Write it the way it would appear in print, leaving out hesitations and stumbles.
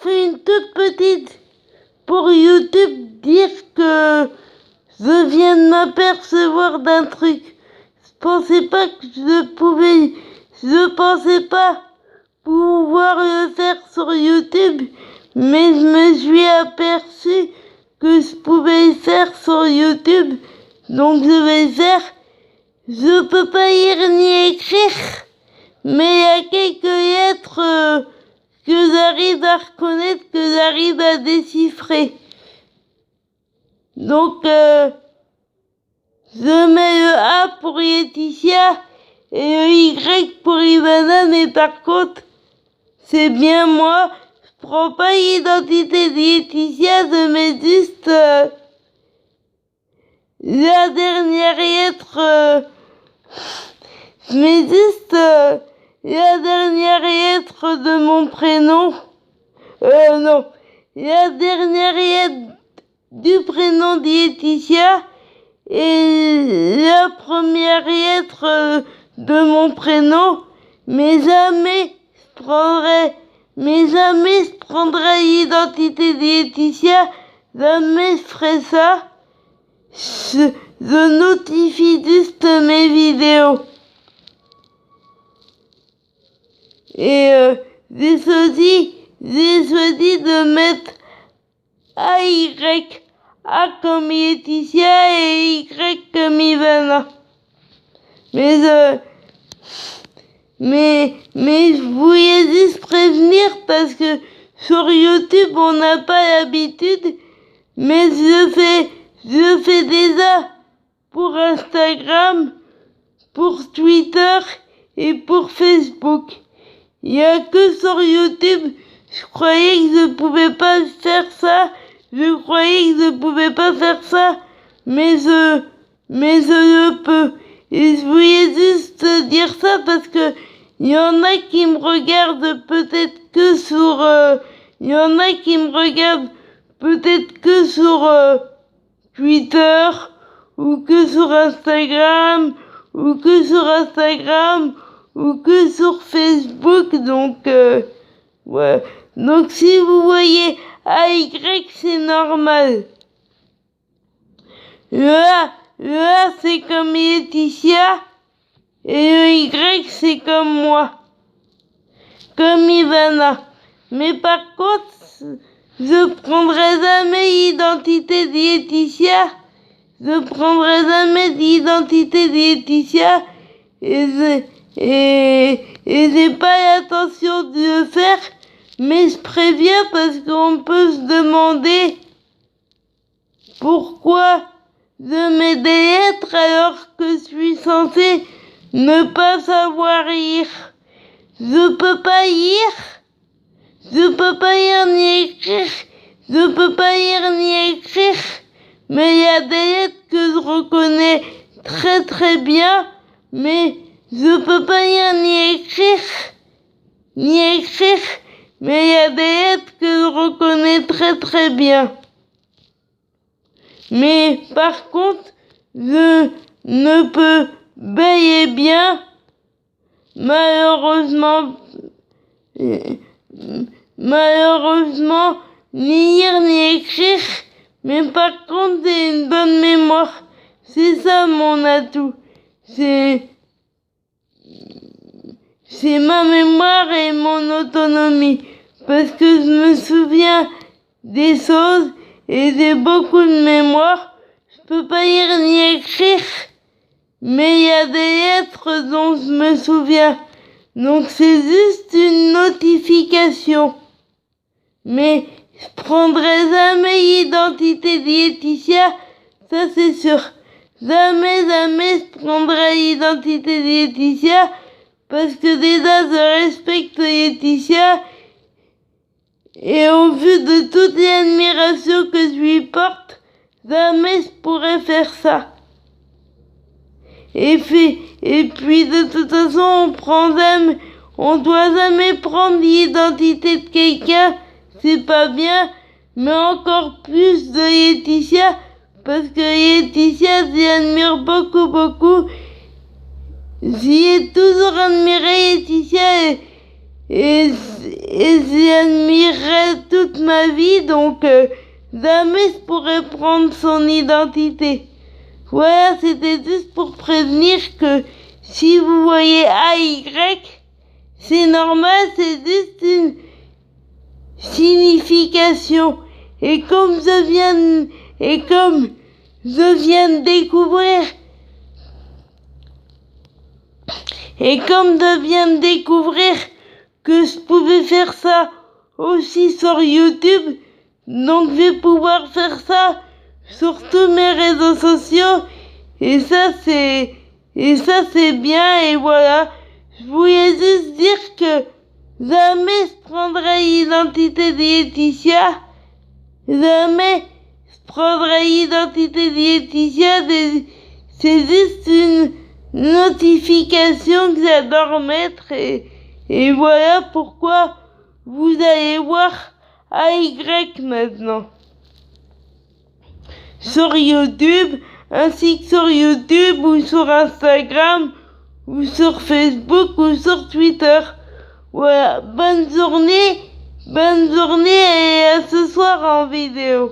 une toute petite pour YouTube dire que je viens de m'apercevoir d'un truc. Je pensais pas pouvoir le faire sur YouTube, mais je me suis aperçu que je pouvais le faire sur YouTube, donc je vais le faire. Je peux pas lire ni écrire, mais il y a quelques lettres que j'arrive à reconnaître, que j'arrive à déchiffrer. Donc, je mets le A pour Laetitia et le Y pour Ivana, mais par contre, c'est bien moi. Je prends pas l'identité de Laetitia, je mets juste la dernière lettre. Je mets juste la dernière lettre de mon prénom. Non. La dernière lettre du prénom de Laetitia et la première lettre de mon prénom. Mais jamais je prendrais l'identité de Laetitia. Jamais je ferais ça. Je notifie juste mes vidéos. Et j'ai choisi de mettre AY, A comme Laetitia et Y comme Ivana. Mais je voulais juste prévenir parce que sur YouTube on n'a pas l'habitude, mais je fais déjà pour Instagram, pour Twitter et pour Facebook. Il y a que sur YouTube. Je croyais que je pouvais pas faire ça. Mais je le peux. Et je voulais juste dire ça parce que il y en a qui me regardent peut-être que sur Twitter ou que sur Instagram ou que sur Facebook, donc ouais. Donc si vous voyez AY, c'est normal. Le A c'est comme Laetitia et le Y c'est comme moi, comme Ivana. Mais par contre, je prendrai jamais l'identité de Laetitia. Et j'ai pas l'intention de le faire, mais je préviens parce qu'on peut se demander pourquoi je mets des lettres alors que je suis censé ne pas savoir lire. Je peux pas lire ni écrire, mais il y a des lettres que je reconnais très très bien, mais je peux pas lire ni écrire, mais il y a des lettres que je reconnais très très bien. Mais par contre, je ne peux bel et bien, malheureusement, ni lire ni écrire, mais par contre, j'ai une bonne mémoire. C'est ça mon atout. C'est ma mémoire et mon autonomie. Parce que je me souviens des choses et j'ai beaucoup de mémoire. Je peux pas lire ni écrire, mais il y a des lettres dont je me souviens. Donc c'est juste une notification. Mais je prendrai jamais l'identité de Laetitia, ça c'est sûr. Jamais je prendrai l'identité de Laetitia, parce que déjà je respecte Laetitia, et au vu de toute l'admiration que je lui porte, jamais je pourrais faire ça. Et puis de toute façon, on doit jamais prendre l'identité de quelqu'un, c'est pas bien, mais encore plus de Laetitia, parce que Laetitia, j'admire beaucoup. J'y ai toujours admiré Laetitia et j'admirerai toute ma vie, donc jamais je pourrais prendre son identité. Voilà, c'était juste pour prévenir que si vous voyez AY, c'est normal, c'est juste une signification. Et comme je viens de découvrir que je pouvais faire ça aussi sur YouTube, donc je vais pouvoir faire ça sur tous mes réseaux sociaux, et ça c'est bien. Et voilà, je voulais juste dire que jamais je prendrai l'identité de Laetitia, c'est juste une notification que j'adore mettre, et voilà pourquoi vous allez voir AY maintenant sur YouTube, ainsi que sur YouTube ou sur Instagram ou sur Facebook ou sur Twitter. Voilà, bonne journée et à ce soir en vidéo.